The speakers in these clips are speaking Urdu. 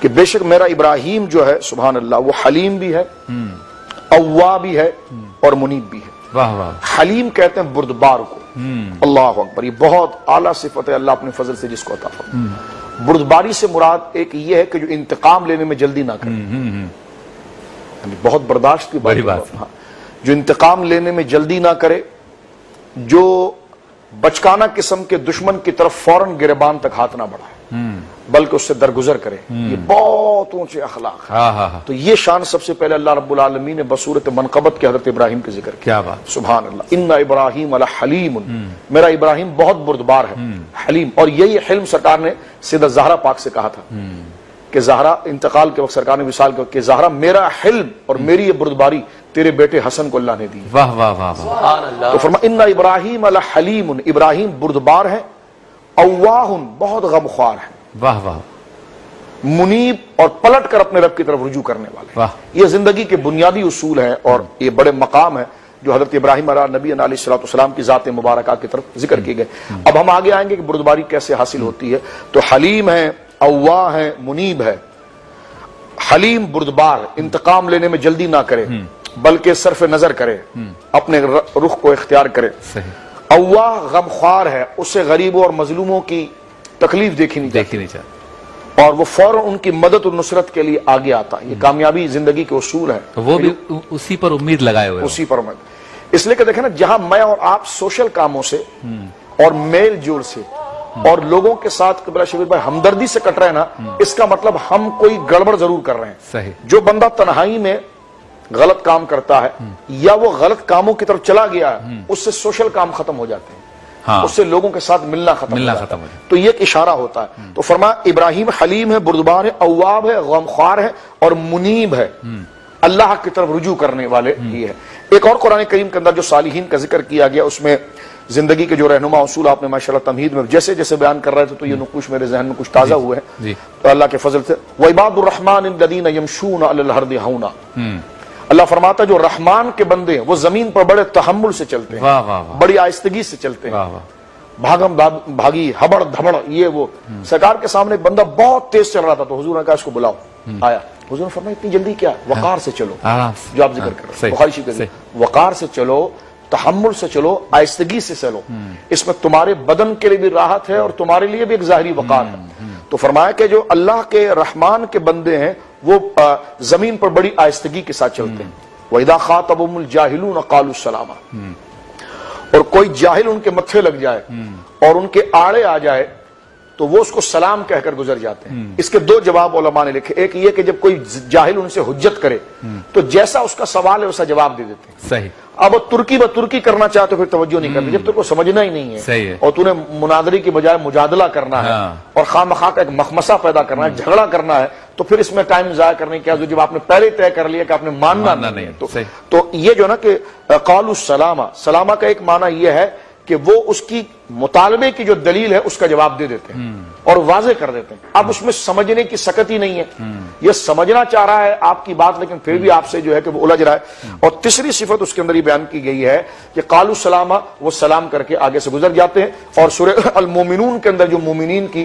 کہ بے شک میرا ابراہیم جو ہے سبحان اللہ وہ حلیم بھی ہے، اوا بھی ہے اور منیب بھی ہے۔ واہ واہ۔ حلیم کہتے ہیں بردبار کو، اللہ اکبر، یہ بہت اعلیٰ صفت ہے اللہ اپنے فضل سے جس کو عطا فرمائے۔ بردباری سے مراد ایک یہ ہے کہ جو انتقام لینے میں جلدی نہ کرے، یعنی بہت برداشت کی بڑی بات، ہاں، جو انتقام لینے میں جلدی نہ کرے، جو بچکانہ قسم کے دشمن کی طرف فوراً گریبان تک ہاتھ نہ بڑھائے بلکہ اس سے درگزر کرے، یہ بہت اونچے اخلاق ہیں۔ تو یہ شان سب سے پہلے اللہ رب العالمین نے بصورت منقبت کے حضرت ابراہیم کے ذکر کیا۔ سبحان اللہ، ان ابراہیم لحلیم، میرا ابراہیم بہت بردبار ہے، حلیم۔ اور یہی حلم سرکار نے سیدہ زہرا پاک سے کہا تھا کہ زہرا انتقال کے وقت سرکار نے وصال کیا کہ زہرا میرا حلم اور میری یہ بردباری تیرے بیٹے حسن کو اللہ نے دی۔ واہ واہ واہ واہ۔ تو فرمایا ان ابراہیم لحلیم، ابراہیم بردبار ہے، اواہ بہت غمخوار ہے، واہ واہ، منیب اور پلٹ کر اپنے رب کی طرف رجوع کرنے والے۔ واہ۔ یہ زندگی کے بنیادی اصول ہیں اور یہ بڑے مقام ہیں جو حضرت ابراہیم نبی علیہ الصلوۃ والسلام کی ذات مبارکہ کی طرف ذکر کی گئے۔ اب ہم آگے آئیں گے کہ بردباری کیسے حاصل ہوتی ہے۔ تو حلیم ہے، اواہ ہے، منیب ہے۔ حلیم بردبار، انتقام لینے میں جلدی نہ کرے بلکہ صرف نظر کرے، اپنے رخ کو اختیار کرے۔ اواہ غمخوار ہے، اسے غریبوں اور مظلوموں کی تکلیف دیکھی نہیں چاہتی اور وہ فوراً ان کی مدد اور نصرت کے لیے آگے آتا ہے۔ یہ کامیابی زندگی کے اصول ہیں، وہ بھی اسی پر امید لگائے ہوئے، اسی پر امید۔ اس لیے کہ دیکھیں نا، جہاں میں اور آپ سوشل کاموں سے اور میل جول سے اور لوگوں کے ساتھ قبلہ شبیر بھائی ہمدردی سے کٹ رہے ہیں نا، اس کا مطلب ہم کوئی گڑبڑ ضرور کر رہے ہیں۔ صحیح۔ جو بندہ تنہائی میں غلط کام کرتا ہے یا وہ غلط کاموں کی طرف چلا گیا ہے، اس سے سوشل کام ختم ہو جاتے ہیں، اس سے لوگوں کے ساتھ ملنا ختم ہو جاتا ہے۔ تو یہ ایک اشارہ ہوتا ہے۔ تو فرمایا ابراہیم حلیم ہے، بردبار ہے، اواب ہے، غمخوار ہے اور منیب ہے، اللہ کی طرف رجوع کرنے والے ہی ہے۔ ایک اور قرآن کریم کے اندر جو صالحین کا ذکر کیا گیا، اس میں زندگی کے جو رہنما اصول آپ نے ماشاءاللہ تمہید میں جیسے جیسے بیان کر رہے تھے تو یہ نقوش میرے ذہن میں کچھ تازہ ہوئے ہیں تو اللہ کے فضل سے۔ وَعِبَادُ الرَّحْمَانِ الَّذِينَ يَمْشُونَ عَلَى الْأَرْضِ هَوْنًا، اللہ فرماتا ہے جو رحمان کے بندے ہیں وہ زمین پر بڑے تحمل سے چلتے ہیں، بڑی آہستگی سے چلتے ہیں، بھاگم بھاگی ہبڑ دھبڑ۔ یہ وہ سرکار کے سامنے ایک بندہ بہت تیز چل رہا تھا تو حضور نے کہا اس کو بلاؤ، آیا۔ حضور نے فرمایا اتنی جلدی کیا، وقار سے چلو، جو آپ ذکر کر رہے ہیں بخاری شریف، وقار سے چلو، تحمل سے چلو، آہستگی سے چلو، اس میں تمہارے بدن کے لیے بھی راحت ہے اور تمہارے لیے بھی ایک ظاہری وقار ہے۔ تو فرمایا کہ جو اللہ کے رحمان کے بندے ہیں وہ زمین پر بڑی آہستگی کے ساتھ چلتے ہیں۔ وَإِذَا خَاطَبَهُمُ الْجَاهِلُونَ قَالُوا السَّلَامَ، اور کوئی جاہل ان کے متھے لگ جائے اور ان کے آڑے آ جائے تو وہ اس کو سلام کہہ کر گزر جاتے ہیں۔ اس کے دو جواب علماء نے لکھے، ایک یہ کہ جب کوئی جاہل ان سے حجت کرے تو جیسا اس کا سوال ہے ویسا جواب دے دیتے ہیں۔ صحیح۔ اب ترکی بترکی کرنا چاہے تو پھر توجہ نہیں کرتے، جب تک کو سمجھنا ہی نہیں ہے اور تو نے مناظری کی بجائے مجادلہ کرنا ہے اور خواہ مخواہ کا ایک مخمصہ پیدا کرنا ہے، جھگڑا کرنا ہے، تو پھر اس میں ٹائم ضائع کرنے کی ضرورت جب آپ نے پہلے طے کر لیا کہ آپ نے ماننا نہیں ہے۔ تو یہ جو نا کہ قالوا السلامہ، سلامہ کا ایک معنی یہ ہے کہ وہ اس کی مطالبے کی جو دلیل ہے اس کا جواب دے دیتے ہیں اور واضح کر دیتے ہیں۔ اب اس میں سمجھنے کی سکت ہی نہیں ہے، یہ سمجھنا چاہ رہا ہے آپ کی بات لیکن پھر بھی آپ سے جو ہے کہ وہ الجھ رہا ہے۔ اور تیسری صفت اس کے اندر یہ بیان کی گئی ہے کہ قالوا السلامہ، وہ سلام کر کے آگے سے گزر جاتے ہیں۔ اور سورہ المومنون کے اندر جو مومنین کی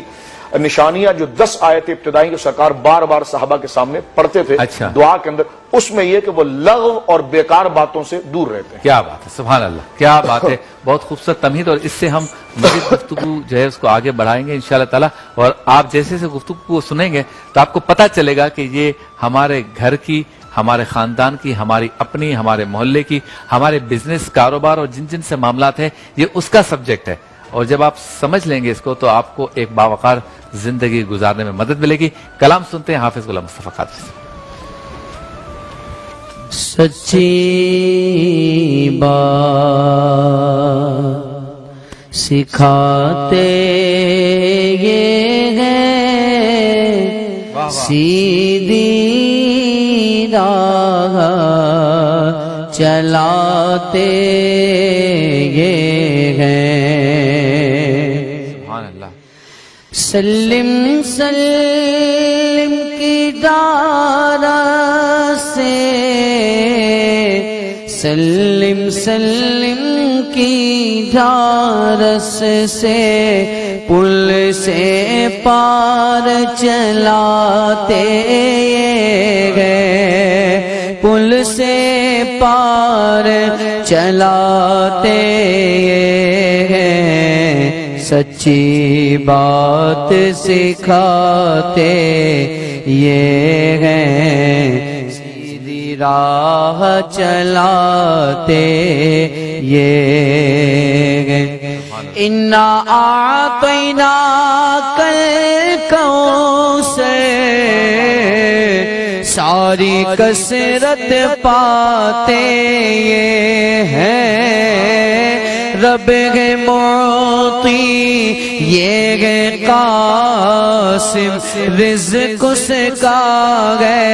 نشانیاں جو 10 آیتیں ابتدائی جو سرکار بار بار صحابہ کے سامنے پڑھتے تھے دعا کے اندر، اس میں یہ کہ وہ لغو اور بیکار باتوں سے دور رہتے ہیں۔ کیا بات ہے، سبحان اللہ، کیا بات ہے، بہت خوبصورت تمہید۔ اور اس سے ہم مزید گفتگو جو ہے اس کو آگے بڑھائیں گے انشاءاللہ تعالی، اور آپ جیسے سے گفتگو کو سنیں گے تو آپ کو پتہ چلے گا کہ یہ ہمارے گھر کی، ہمارے خاندان کی، ہماری اپنی، ہمارے محلے کی، ہمارے بزنس، کاروبار اور جن جن سے معاملات ہیں یہ اس کا سبجیکٹ ہے۔ اور جب آپ سمجھ لیں گے اس کو تو آپ کو ایک باوقار زندگی گزارنے میں مدد ملے گی۔ کلام سنتے ہیں حافظ غلام مصطفیٰ قادری سے۔ سچی بات سکھاتے یہ ہے، سیدھی راہ چلاتے یہ ہے۔ سلم سلم کی ڈار سے، سلم سلم کی ڈھارس سے پل سے پار چلاتے گئے، پل سے پار چلاتے گئے، سچی بات سکھاتے یہ ہیں، سیدھی راہ چلاتے یہ ہیں۔ اِنَّا أَعْطَيْنَاكَ الْكَوْثَرَ، ساری کثرت پاتے یہ ہیں، رب ہے معطی یہ ہے قاسم، رزق اس کا ہے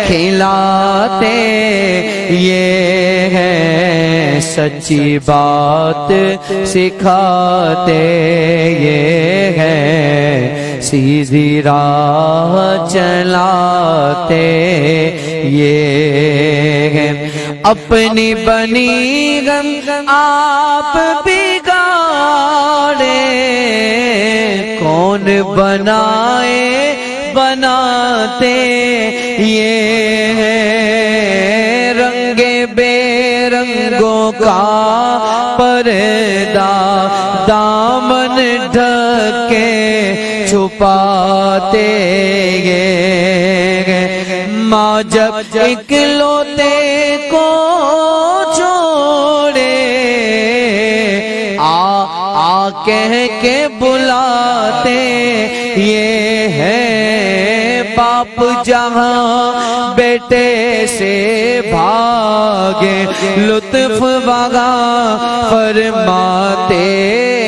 کھلاتے یہ ہے، سچی بات سکھاتے یہ ہے، سیدھی راہ چلاتے یہ ہے، اپنی بنی غم آپ بگاڑے، کون بنائے بناتے یہ ہے، رنگ بے رنگوں کا پردہ دامن ڈھک کے چھپاتے یہ، ماں جب اکلوتے کو چھوڑے آ کہہ کے بلاتے یہ ہے، باپ جہاں بیٹے سے بھاگے لطف وغا فرماتے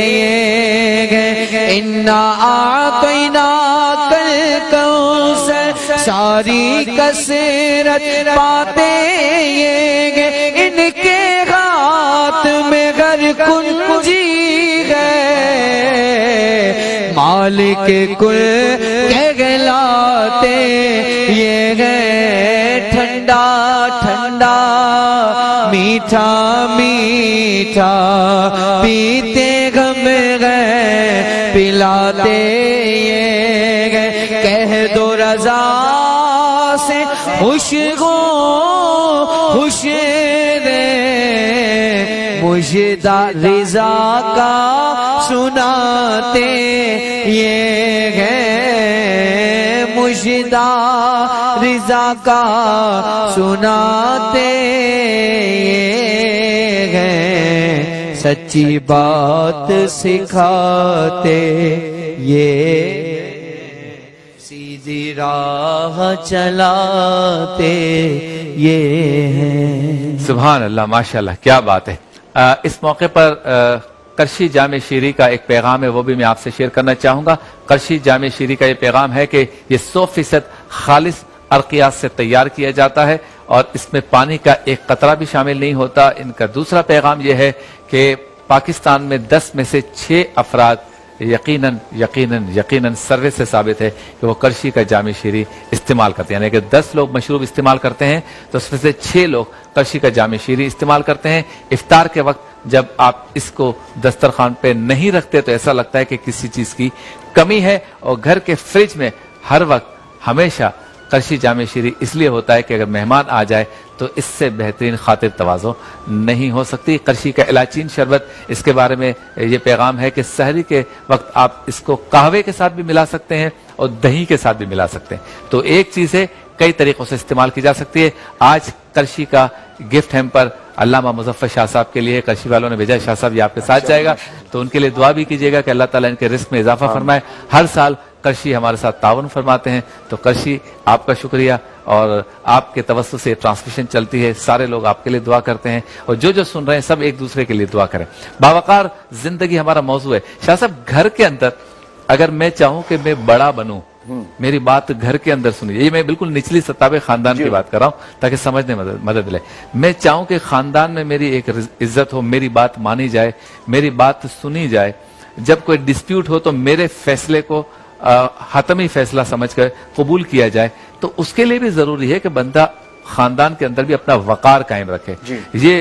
یہ ہے، اِنَّا أَعْطَيْنَاكَ الْكَوْثَرَ، ساری کثرت پاتے یہ ہے، ان کے ہاتھ میں گر کنجی مالک کل کہلاتے یہ ہے، ٹھنڈا ٹھنڈا میٹھا میٹھا پیتے غم گئے پلاتے یہ ہے، کہہ دو رضا سے خوش ہو خوش دے، مجدہ رضا کا سناتے یہ ہے، مجدہ رضا کا سناتے یہ ہے، سچی بات سکھاتے یہ، سیدھی راہ چلاتے یہ ہے۔ سبحان اللہ، ماشاءاللہ، کیا بات ہے۔ اس موقع پر کرشی جامع شیری کا ایک پیغام ہے، وہ بھی میں آپ سے شیئر کرنا چاہوں گا۔ کرشی جامع شیری کا یہ پیغام ہے کہ یہ 100% خالص عرقیات سے تیار کیا جاتا ہے اور اس میں پانی کا ایک قطرہ بھی شامل نہیں ہوتا۔ ان کا دوسرا پیغام یہ ہے کہ پاکستان میں 10 میں سے 6 افراد یقیناً سروے سے ثابت ہے کہ وہ کرشی کا جامع شیری استعمال کرتے ہیں، یعنی کہ 10 لوگ مشروب استعمال کرتے ہیں تو اس میں سے 6 لوگ کرشی کا جامع شیری استعمال کرتے ہیں۔ افطار کے وقت جب آپ اس کو دسترخوان پہ نہیں رکھتے تو ایسا لگتا ہے کہ کسی چیز کی کمی ہے، اور گھر کے فریج میں ہر وقت ہمیشہ کرشی جامع شیری اس لیے ہوتا ہے کہ اگر مہمان آ جائے تو اس سے بہترین خاطر تواضع نہیں ہو سکتی۔ کرشی کا الائچین شربت، اس کے بارے میں یہ پیغام ہے کہ سحری کے وقت آپ اس کو قہوے کے ساتھ بھی ملا سکتے ہیں اور دہی کے ساتھ بھی ملا سکتے ہیں، تو ایک چیز ہے کئی طریقوں سے استعمال کی جا سکتی ہے۔ آج کرشی کا گفٹ ہیمپر علامہ مظفر شاہ صاحب کے لیے کرشی والوں نے بھیجا، شاہ صاحب یہ آپ کے ساتھ جائے گا، تو ان کے لیے دعا بھی کیجیے گا کہ اللہ تعالیٰ ان کے رزق میں اضافہ فرمائے۔ ہر سال کرشی ہمارے ساتھ تعاون فرماتے ہیں، تو کرشی آپ کا شکریہ، اور آپ کے توسط سے ٹرانسمیشن چلتی ہے، سارے لوگ آپ کے لیے دعا کرتے ہیں، اور جو سن رہے ہیں سب ایک دوسرے کے لیے دعا کریں۔ باوقار زندگی ہمارا موضوع ہے۔ شاہ صاحب، گھر کے اندر اگر میں چاہوں کہ میں بڑا بنوں، میری بات گھر کے اندر سنیے، یہ میں بالکل نچلی سطح پہ خاندان کی بات کر رہا ہوں تاکہ سمجھنے میں مدد ملے۔ میں چاہوں کہ خاندان میں میری ایک عزت ہو، میری بات مانی جائے، میری بات سنی جائے، جب کوئی ڈسپیوٹ ہو تو میرے فیصلے کو حتمی فیصلہ سمجھ کر قبول کیا جائے، تو اس کے لیے بھی ضروری ہے کہ بندہ خاندان کے اندر بھی اپنا وقار قائم رکھے۔ یہ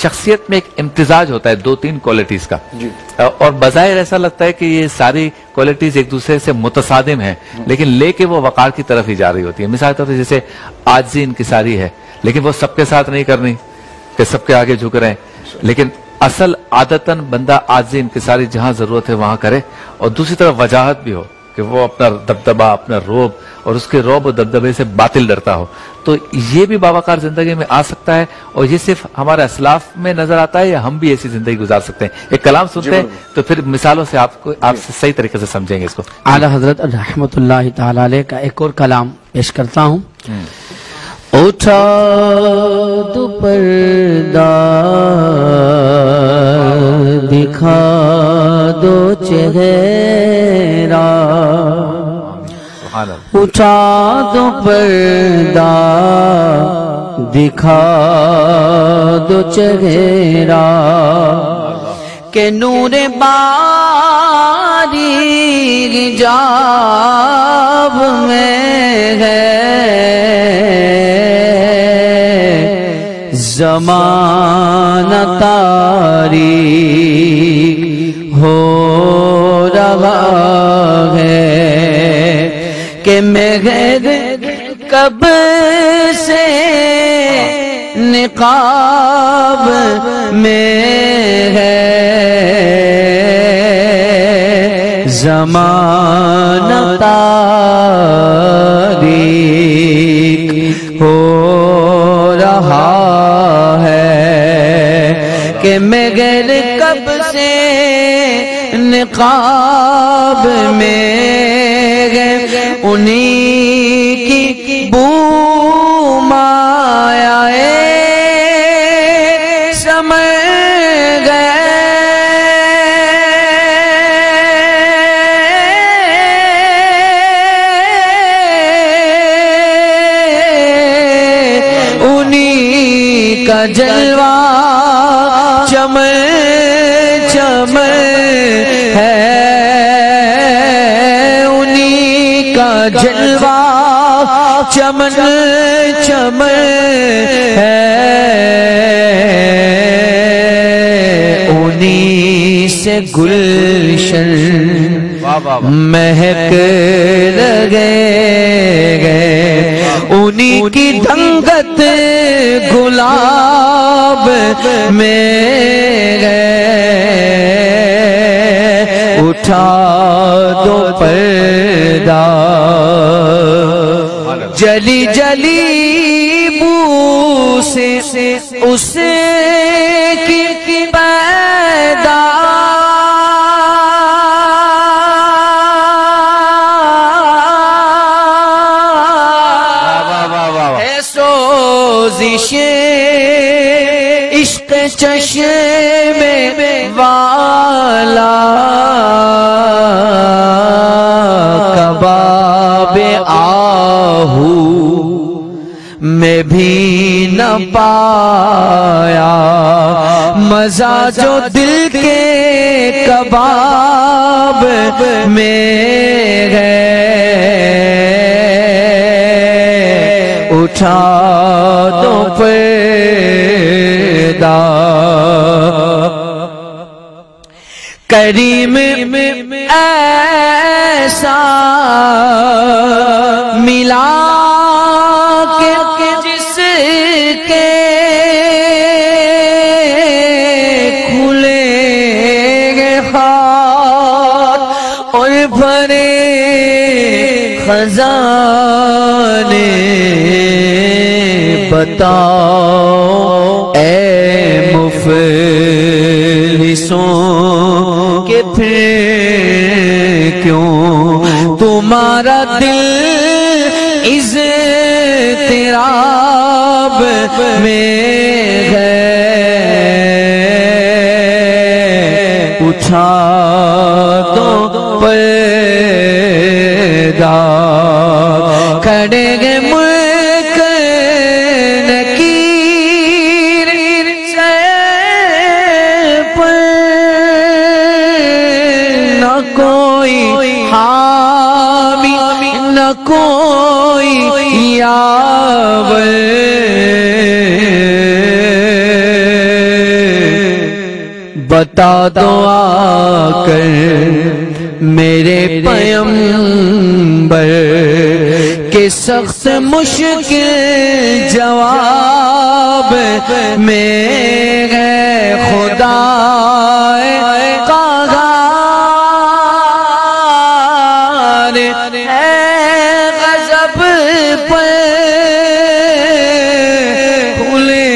شخصیت میں ایک امتزاج ہوتا ہے 2-3 کوالٹیز کا جی اور بظاہر ایسا لگتا ہے کہ یہ ساری کوالٹیز ایک دوسرے سے متصادم ہیں لیکن لے کے وہ وقار کی طرف ہی جا رہی ہوتی ہے. مثال طور پر جیسے عاجزی انکساری ہے لیکن وہ سب کے ساتھ نہیں کرنی کہ سب کے آگے جھک رہے ہیں, لیکن اصل عادتاً بندہ عاجزی انکساری جہاں ضرورت ہے وہاں کرے, اور دوسری طرف وجاہت بھی ہو کہ وہ اپنا دبدبہ اپنا روب اور اس کے روب و دبدبے سے باطل ڈرتا ہو. تو یہ بھی باوقار زندگی میں آ سکتا ہے, اور یہ صرف ہمارے اسلاف میں نظر آتا ہے یا ہم بھی ایسی زندگی گزار سکتے ہیں؟ ایک کلام سنتے ہیں تو پھر مثالوں سے آپ سے صحیح طریقے سے سمجھیں گے اس کو. اعلی حضرت رحمت اللہ تعالی علیہ کا ایک اور کلام پیش کرتا ہوں. اٹھا دو پردہ دکھا دو چہرہ, اٹھا دو پردہ دکھا دو چہرہ کہ نور باری حجاب میں ہے, زمانہ تاریک ہو رہا ہے کہ مہر کب سے نقاب میں ہے, زمانہ تاریک ہو رہا کہ مگر کب سے نقاب میں گئے, انہی کی بو مایائے سمجھ گئے, انہی کا جلوہ چمن چمن ہے, انہی کا جلوہ چمن چمن ہے, انہی سے گلشن مہک لگے گئے, انہی کی دھنگت گلاب میں گئے, اٹھا دو پردہ جلی جلی بو سے اس کی پیدا ہے, سوزش عشق چشم والا کباب آہو میں بھی نہ پایا, مزہ جو دل کے کباب میں ہے, اٹھا دو پردہ کریم ایسا ملا کہ جس کے کھلے گے ہاتھ اور بھرے خزانے, بتاؤ اے مفلسوں کہ پھر کیوں تمہارا دل اضطراب میں ہے, اٹھا دو پردہ کھڑے گے ملک نکیر سے پر, نہ کوئی حامی نہ کوئی یاور بتا دو آ کر میرے پیغمبر کہ سخت مشکل جواب میں ہے خدا قہار ہے غضب پر کھلے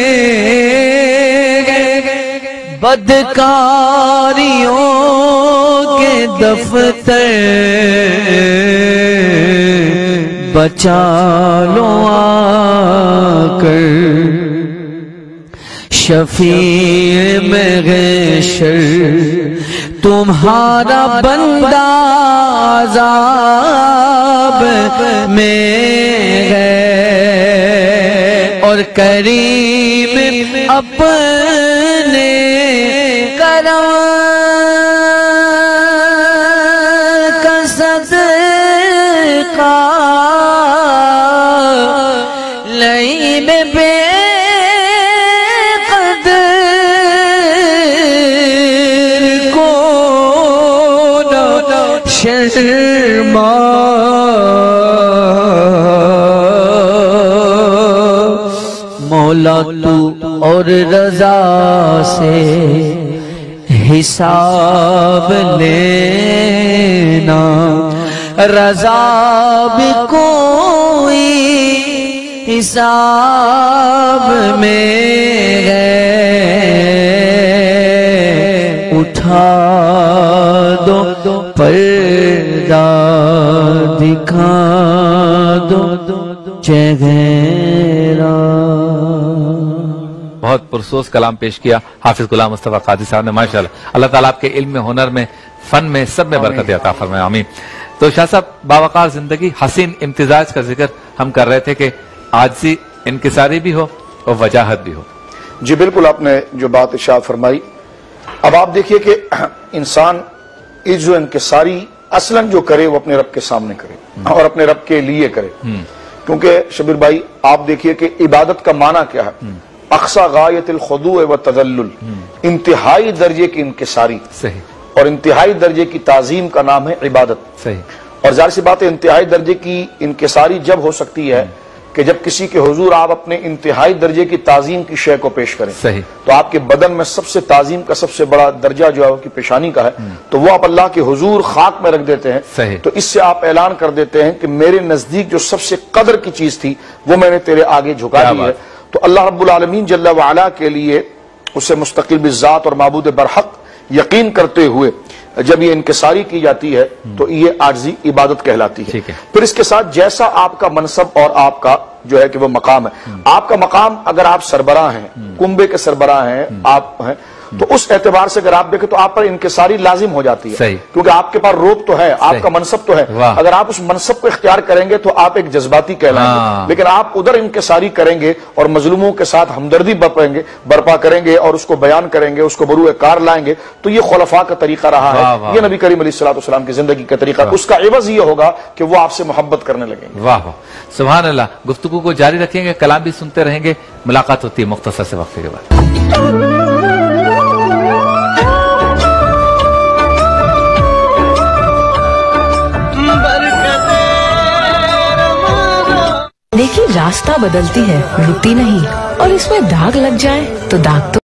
بدکاریوں کے دفتر بچا لو آ کر شفیع محشر تمہارا بندہ عذاب میں ہے اور کریم اپنے کرم کا صدقہ لعین بے قدر کو شرما مولا تو اور رضا سے حساب لینا رضا بھی کوئی حساب میں ہے اٹھا دو پردہ دکھا دو چہرہ. بہت پرسوز کلام پیش کیا حافظ غلام مصطفیٰ قادری صاحب نے ماشاءاللہ. اللہ تعالیٰ آپ کے علم میں، ہنر میں، فن میں، سب میں برکت عطا فرمائے، آمین. تو شاہ صاحب باوقار زندگی حسین امتزاج کا ذکر ہم کر رہے تھے کہ عاجزی انکساری بھی ہو اور وجاہت بھی ہو. جی بالکل آپ نے جو بات ارشاد فرمائی. اب آپ دیکھیے کہ انسان عجز و انکساری اصلاً جو کرے وہ اپنے رب کے سامنے کرے اور اپنے رب کے لیے کرے. کیونکہ شبیر بھائی آپ دیکھیے کہ عبادت کا معنی کیا ہے؟ اقصی غایت الخضوع و تذلل، انتہائی درجے کی انکساری. صحیح. اور انتہائی درجے کی تعظیم کا نام ہے عبادت. صحیح. اور ظاہر سی بات ہے انتہائی درجے کی انکساری جب ہو سکتی ہے کہ جب کسی کے حضور آپ اپنے انتہائی درجے کی تعظیم کی شے کو پیش کریں. صحیح. تو آپ کے بدن میں سب سے تعظیم کا سب سے بڑا درجہ جو ہے وہ کی پیشانی کا ہے، تو وہ آپ اللہ کے حضور خاک میں رکھ دیتے ہیں. صحیح. تو اس سے آپ اعلان کر دیتے ہیں کہ میرے نزدیک جو سب سے قدر کی چیز تھی وہ میں نے تیرے آگے جھکا دی ہے. تو اللہ رب العالمین جل وعلا کے لیے اسے مستقل بالذات اور معبود برحق یقین کرتے ہوئے جب یہ انکساری کی جاتی ہے تو یہ عاجزی عبادت کہلاتی ہے. پھر اس کے ساتھ جیسا آپ کا منصب اور آپ کا جو ہے کہ وہ مقام ہے، آپ کا مقام اگر آپ سربراہ ہیں، کنبے کے سربراہ ہیں آپ ہیں، تو اس اعتبار سے اگر آپ دیکھیں تو آپ پر انکساری لازم ہو جاتی ہے. صحیح. کیونکہ آپ کے پاس روب تو ہے، آپ کا منصب تو ہے. اگر آپ اس منصب کو اختیار کریں گے تو آپ ایک جذباتی کہلائیں گے. لیکن آپ ادھر انکساری کریں گے اور مظلوموں کے ساتھ ہمدردی برپا کریں گے اور اس کو بیان کریں گے، اس کو بروئے کار لائیں گے، تو یہ خلفاء کا طریقہ رہا ہے. یہ نبی کریم علیہ الصلوۃ والسلام کی زندگی کا طریقہ. اس کا عوض یہ ہوگا کہ وہ آپ سے محبت کرنے لگیں گے. واہ واہ سبحان اللہ. گفتگو کو جاری رکھیں گے، کلام بھی سنتے رہیں گے. ملاقات ہوتی ہے مختصر سے وقفے کے بعد. دیکھیے راستہ بدلتی ہے، رکتی نہیں، اور اس میں داغ لگ جائے تو داغ تو